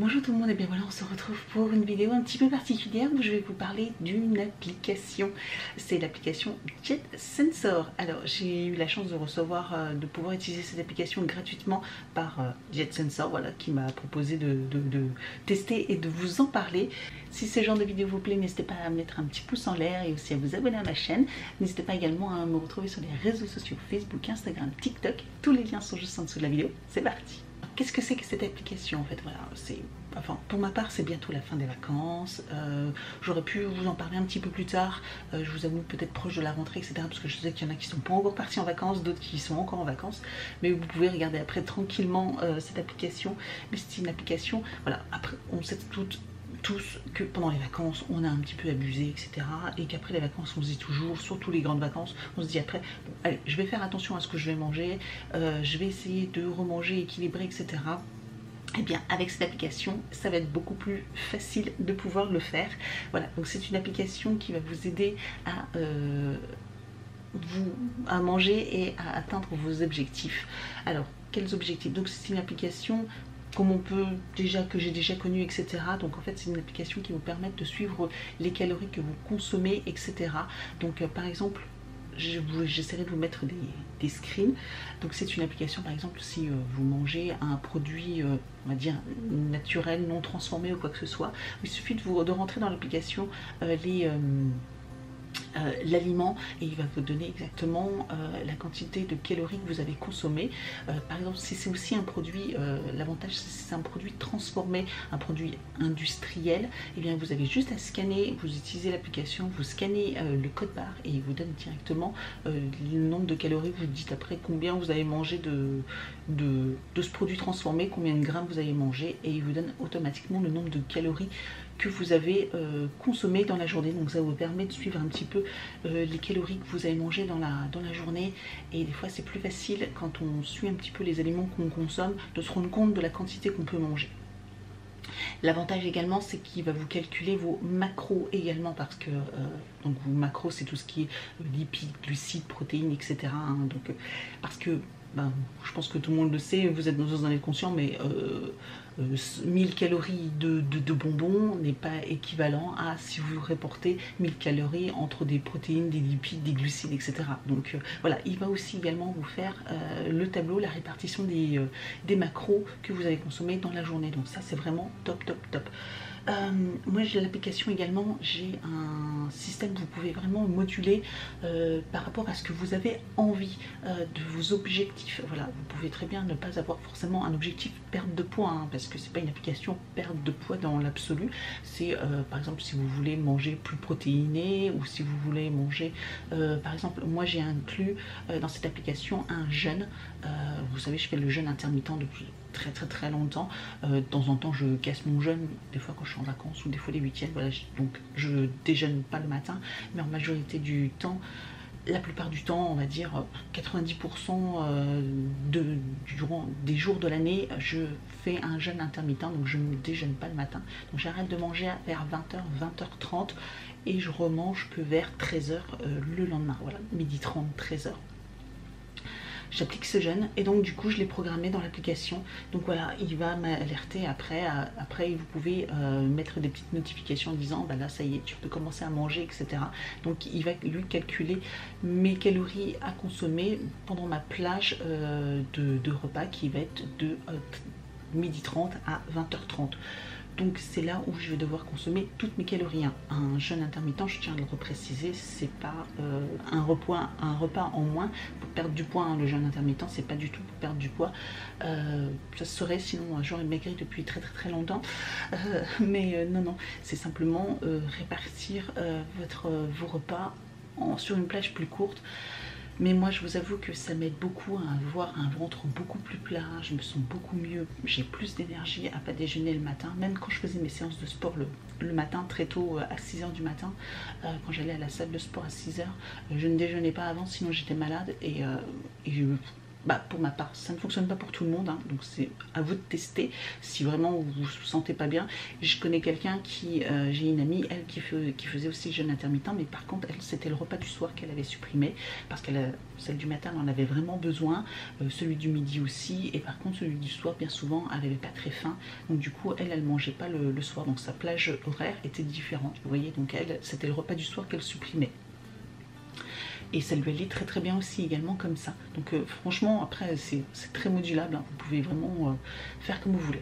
Bonjour tout le monde et bien voilà, on se retrouve pour une vidéo un petit peu particulière où je vais vous parler d'une application. C'est l'application Jet Sensor. Alors j'ai eu la chance de recevoir, de pouvoir utiliser cette application gratuitement par Jet Sensor, voilà, qui m'a proposé de tester et de vous en parler. Si ce genre de vidéo vous plaît, n'hésitez pas à mettre un petit pouce en l'air et aussi à vous abonner à ma chaîne. N'hésitez pas également à me retrouver sur les réseaux sociaux Facebook, Instagram, TikTok. Tous les liens sont juste en dessous de la vidéo. C'est parti. Qu'est-ce que c'est que cette application en fait? Voilà, enfin, pour ma part, c'est bientôt la fin des vacances. J'aurais pu vous en parler un petit peu plus tard. Je vous avoue, peut-être proche de la rentrée, etc. Parce que je sais qu'il y en a qui sont pas encore partis en vacances, d'autres qui sont encore en vacances. Mais vous pouvez regarder après tranquillement cette application. Mais c'est une application, voilà, après, on sait tous que pendant les vacances on a un petit peu abusé, etc. Et qu'après les vacances on se dit toujours, surtout les grandes vacances, on se dit après, bon, allez, je vais faire attention à ce que je vais manger, je vais essayer de remanger équilibré, etc. Et bien avec cette application ça va être beaucoup plus facile de pouvoir le faire. Voilà, donc c'est une application qui va vous aider à manger et à atteindre vos objectifs. Alors quels objectifs? Donc c'est une application comme on peut déjà, que j'ai déjà connu, etc. Donc en fait c'est une application qui vous permet de suivre les calories que vous consommez, etc. Donc par exemple, j'essaierai de vous mettre des screens. Donc c'est une application, par exemple, si vous mangez un produit, on va dire naturel, non transformé ou quoi que ce soit, il suffit de rentrer dans l'application l'aliment et il va vous donner exactement la quantité de calories que vous avez consommé. Par exemple, si c'est aussi un produit, l'avantage c'est un produit transformé, un produit industriel, et eh bien vous avez juste à scanner, vous utilisez l'application, vous scannez le code barre et il vous donne directement le nombre de calories. Vous dites après combien vous avez mangé de ce produit transformé, combien de grammes vous avez mangé, et il vous donne automatiquement le nombre de calories que vous avez consommé dans la journée. Donc ça vous permet de suivre un petit peu les calories que vous avez mangé dans la journée. Et des fois c'est plus facile quand on suit un petit peu les aliments qu'on consomme de se rendre compte de la quantité qu'on peut manger. L'avantage également c'est qu'il va vous calculer vos macros également, parce que donc vos macros c'est tout ce qui est lipides, glucides, protéines, etc. hein, donc parce que je pense que tout le monde le sait, vous en êtes conscient, mais 1000 calories de bonbons n'est pas équivalent à si vous reportez 1000 calories entre des protéines, des lipides, des glucides, etc. Donc voilà, il va aussi également vous faire le tableau, la répartition des macros que vous avez consommés dans la journée. Donc ça c'est vraiment top, top, top. Moi j'ai l'application également, j'ai un système que vous pouvez vraiment moduler par rapport à ce que vous avez envie de vos objectifs. Voilà, vous pouvez très bien ne pas avoir forcément un objectif perte de poids, hein, parce que c'est pas une application perte de poids dans l'absolu. C'est par exemple si vous voulez manger plus protéiné, ou si vous voulez manger par exemple, moi j'ai inclus dans cette application un jeûne. Vous savez, je fais le jeûne intermittent depuis très longtemps. De temps en temps je casse mon jeûne, des fois quand je suis en vacances ou des fois les week-ends. Voilà, donc je déjeune pas le matin, mais en majorité du temps, la plupart du temps, on va dire 90% durant des jours de l'année, je fais un jeûne intermittent, donc je ne déjeune pas le matin. Donc j'arrête de manger vers 20h, 20h30 et je remange que vers 13h le lendemain. Voilà, 12h30, 13h. J'applique ce jeûne et donc du coup je l'ai programmé dans l'application. Donc voilà, il va m'alerter après vous pouvez mettre des petites notifications en disant bah là ça y est, tu peux commencer à manger, etc. Donc il va lui calculer mes calories à consommer pendant ma plage de repas qui va être de 12h30 à 20h30. Donc c'est là où je vais devoir consommer toutes mes calories. Un jeûne intermittent, je tiens à le repréciser, c'est pas un repas en moins pour perdre du poids. Le jeûne intermittent, c'est pas du tout pour perdre du poids. Ça serait, sinon j'aurais maigri depuis très longtemps. Mais non, c'est simplement répartir vos repas sur une plage plus courte. Mais moi je vous avoue que ça m'aide beaucoup à avoir un ventre beaucoup plus plat, je me sens beaucoup mieux, j'ai plus d'énergie à pas déjeuner le matin. Même quand je faisais mes séances de sport le matin, très tôt, à 6h du matin, quand j'allais à la salle de sport à 6h, je ne déjeunais pas avant, sinon j'étais malade et bah, pour ma part, ça ne fonctionne pas pour tout le monde, hein, donc c'est à vous de tester si vraiment vous vous sentez pas bien. Je connais quelqu'un qui, j'ai une amie, elle qui faisait aussi le jeûne intermittent, mais par contre, elle, c'était le repas du soir qu'elle avait supprimé, parce qu'elle, celle du matin, elle en avait vraiment besoin, celui du midi aussi, et par contre, celui du soir, bien souvent, elle n'avait pas très faim, donc du coup, elle mangeait pas le soir, donc sa plage horaire était différente, vous voyez, donc elle, c'était le repas du soir qu'elle supprimait. Et ça lui allait très très bien aussi également comme ça. Donc franchement, après c'est très modulable, hein. Vous pouvez vraiment faire comme vous voulez.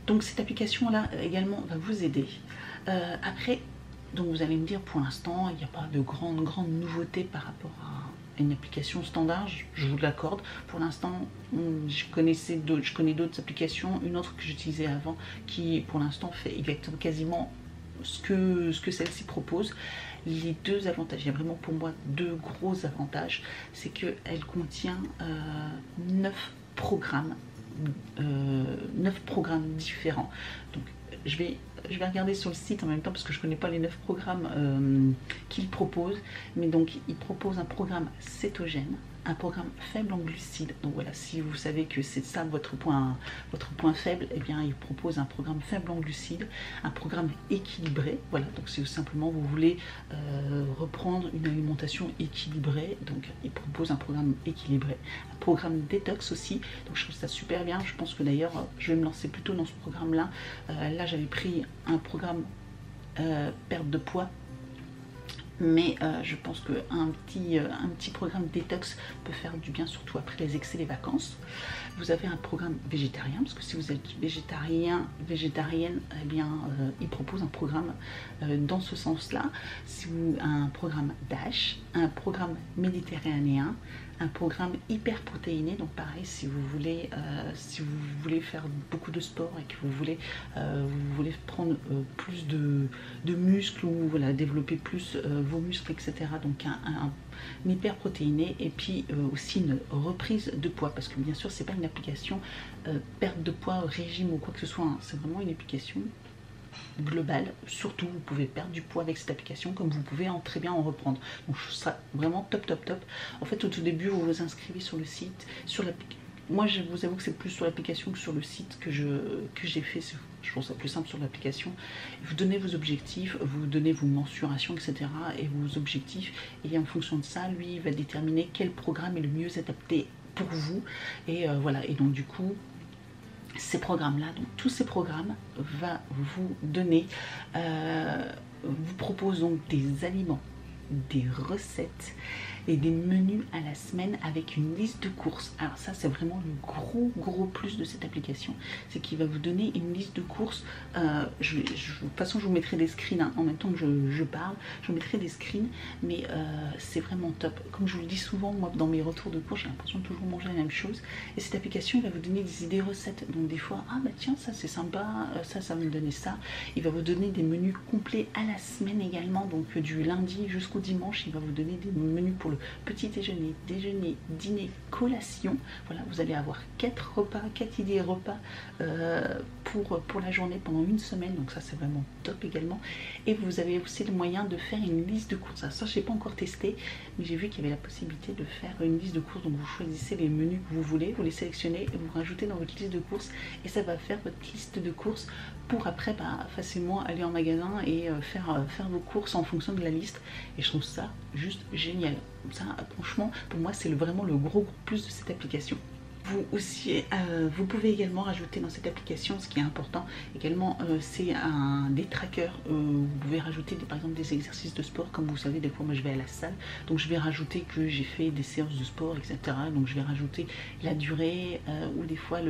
Donc cette application là également va vous aider. Après, donc vous allez me dire, pour l'instant il n'y a pas de grande nouveauté par rapport à une application standard, je vous l'accorde. Pour l'instant, je connais d'autres applications, une autre que j'utilisais avant qui pour l'instant fait exactement quasiment ce que celle-ci propose. Les deux avantages, il y a vraiment pour moi deux gros avantages, c'est qu'elle contient 9 programmes, 9 programmes différents. Donc je vais regarder sur le site en même temps parce que je ne connais pas les 9 programmes qu'il propose, mais donc il propose un programme cétogène, un programme faible en glucides. Donc voilà, si vous savez que c'est ça votre point faible, eh bien il propose un programme faible en glucides, un programme équilibré. Voilà, donc si simplement vous voulez reprendre une alimentation équilibrée, donc il propose un programme équilibré, un programme détox aussi. Donc je trouve ça super bien. Je pense que d'ailleurs je vais me lancer plutôt dans ce programme là. Là j'avais pris un programme perte de poids, mais je pense qu'un petit programme détox peut faire du bien, surtout après les excès des vacances. Vous avez un programme végétarien, parce que si vous êtes végétarienne, eh bien il propose un programme dans ce sens-là. Si vous un programme DASH, un programme méditerranéen, un programme hyper protéiné. Donc pareil, si vous voulez faire beaucoup de sport et que vous voulez prendre plus de muscles, ou voilà, développer plus vos muscles, etc. Donc un hyper protéiné, et puis aussi une reprise de poids, parce que bien sûr c'est pas une application perte de poids, régime ou quoi que ce soit, hein. C'est vraiment une application globale. Surtout vous pouvez perdre du poids avec cette application, comme vous pouvez très bien en reprendre. Donc je trouve ça vraiment top. En fait au tout début vous vous inscrivez sur le site, sur l'application. Moi je vous avoue que c'est plus sur l'application que sur le site que j'ai fait. Je trouve ça plus simple sur l'application. Vous donnez vos objectifs, vous donnez vos mensurations, etc. et vos objectifs, et en fonction de ça, lui il va déterminer quel programme est le mieux adapté pour vous. Et voilà, et donc du coup ces programmes-là, donc tous ces programmes va vous donner, vous propose donc des aliments, des recettes et des menus à la semaine avec une liste de courses. Alors ça c'est vraiment le gros plus de cette application, c'est qu'il va vous donner une liste de courses. De toute façon je vous mettrai des screens, hein, en même temps que je parle, je vous mettrai des screens, mais c'est vraiment top. Comme je vous le dis souvent, moi dans mes retours de courses j'ai l'impression de toujours manger la même chose, et cette application il va vous donner des idées recettes. Donc des fois, ah bah tiens ça c'est sympa, ça va me donner ça. Il va vous donner des menus complets à la semaine également, donc du lundi jusqu'au dimanche il va vous donner des menus pour le petit déjeuner, dîner, collation. Voilà, vous allez avoir 4 repas, 4 idées repas pour la journée pendant une semaine, donc ça c'est vraiment top également. Et vous avez aussi le moyen de faire une liste de courses. Ça je n'ai pas encore testé, mais j'ai vu qu'il y avait la possibilité de faire une liste de courses. Donc vous choisissez les menus que vous voulez, vous les sélectionnez et vous rajoutez dans votre liste de courses, et ça va faire votre liste de courses pour après facilement aller en magasin et faire vos courses en fonction de la liste. Et je trouve ça juste génial. Ça franchement pour moi c'est vraiment le gros plus de cette application. Vous pouvez également rajouter dans cette application, ce qui est important également, c'est des trackers. Vous pouvez rajouter par exemple des exercices de sport. Comme vous savez, des fois moi je vais à la salle, donc je vais rajouter que j'ai fait des séances de sport, etc. Donc je vais rajouter la durée, ou des fois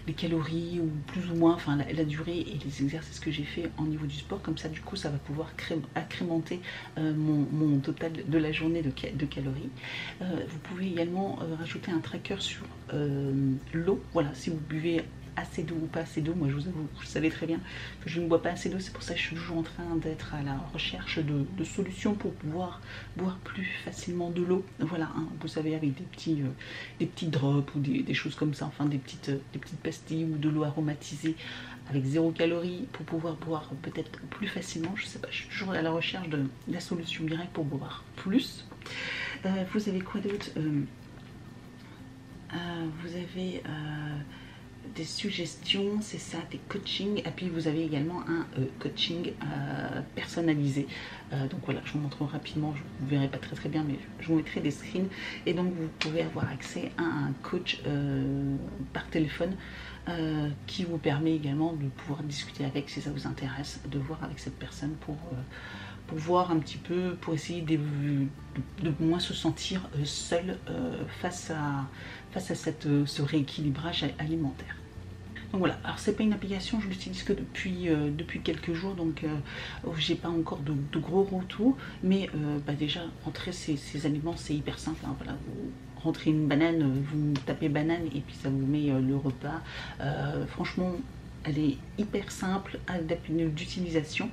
les calories, ou plus ou moins, enfin la durée et les exercices que j'ai fait en niveau du sport. Comme ça du coup ça va pouvoir accrémenter mon total de la journée de calories. Vous pouvez également rajouter un tracker sur l'eau. Voilà, si vous buvez assez d'eau ou pas assez d'eau. Moi je vous avoue, vous savez très bien que je ne bois pas assez d'eau, c'est pour ça que je suis toujours en train d'être à la recherche de solutions pour pouvoir boire plus facilement de l'eau. Voilà, hein, vous savez, avec des petits drops ou des choses comme ça, enfin des petites pastilles ou de l'eau aromatisée avec 0 calories pour pouvoir boire peut-être plus facilement. Je sais pas, je suis toujours à la recherche de la solution directe pour boire plus. Vous avez quoi d'autre? vous avez des suggestions, c'est ça, des coachings, et puis vous avez également un coaching personnalisé. Donc voilà, je vous montre rapidement, je ne verrai pas très bien, mais je vous mettrai des screens, et donc vous pouvez avoir accès à un coach par téléphone qui vous permet également de pouvoir discuter avec, si ça vous intéresse, de voir avec cette personne pour voir un petit peu, pour essayer de moins se sentir seul face à ce rééquilibrage alimentaire. Donc voilà, alors c'est pas une application, je l'utilise que depuis quelques jours, donc j'ai pas encore de gros retours, mais déjà rentrer ces aliments, c'est hyper simple, hein, voilà, vous rentrez une banane, vous tapez banane et puis ça vous met le repas. Franchement, elle est hyper simple d'utilisation.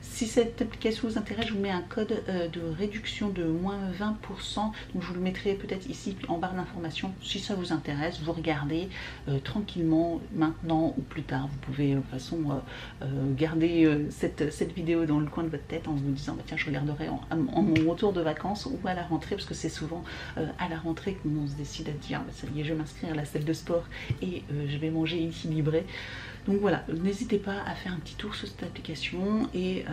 Si cette application vous intéresse, je vous mets un code de réduction de moins 20%. Donc je vous le mettrai peut-être ici en barre d'informations. Si ça vous intéresse, vous regardez tranquillement, maintenant ou plus tard. Vous pouvez de toute façon garder cette vidéo dans le coin de votre tête en vous disant bah, tiens, je regarderai en mon retour de vacances ou à la rentrée, parce que c'est souvent à la rentrée que on se décide à dire bah, ça y est, je vais m'inscrire à la salle de sport et je vais manger équilibré. Donc voilà, n'hésitez pas à faire un petit tour sur cette application et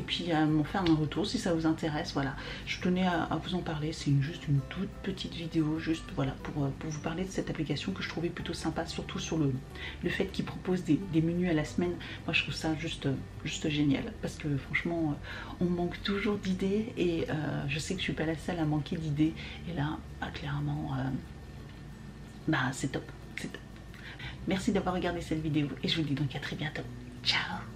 puis à m'en faire un retour si ça vous intéresse. Voilà, je tenais à vous en parler, c'est juste une toute petite vidéo, juste voilà, pour vous parler de cette application que je trouvais plutôt sympa, surtout sur le fait qu'il propose des menus à la semaine. Moi je trouve ça juste génial, parce que franchement on manque toujours d'idées et je sais que je suis pas la seule à manquer d'idées, et là clairement c'est top, c'est top. Merci d'avoir regardé cette vidéo et je vous dis donc à très bientôt. Ciao!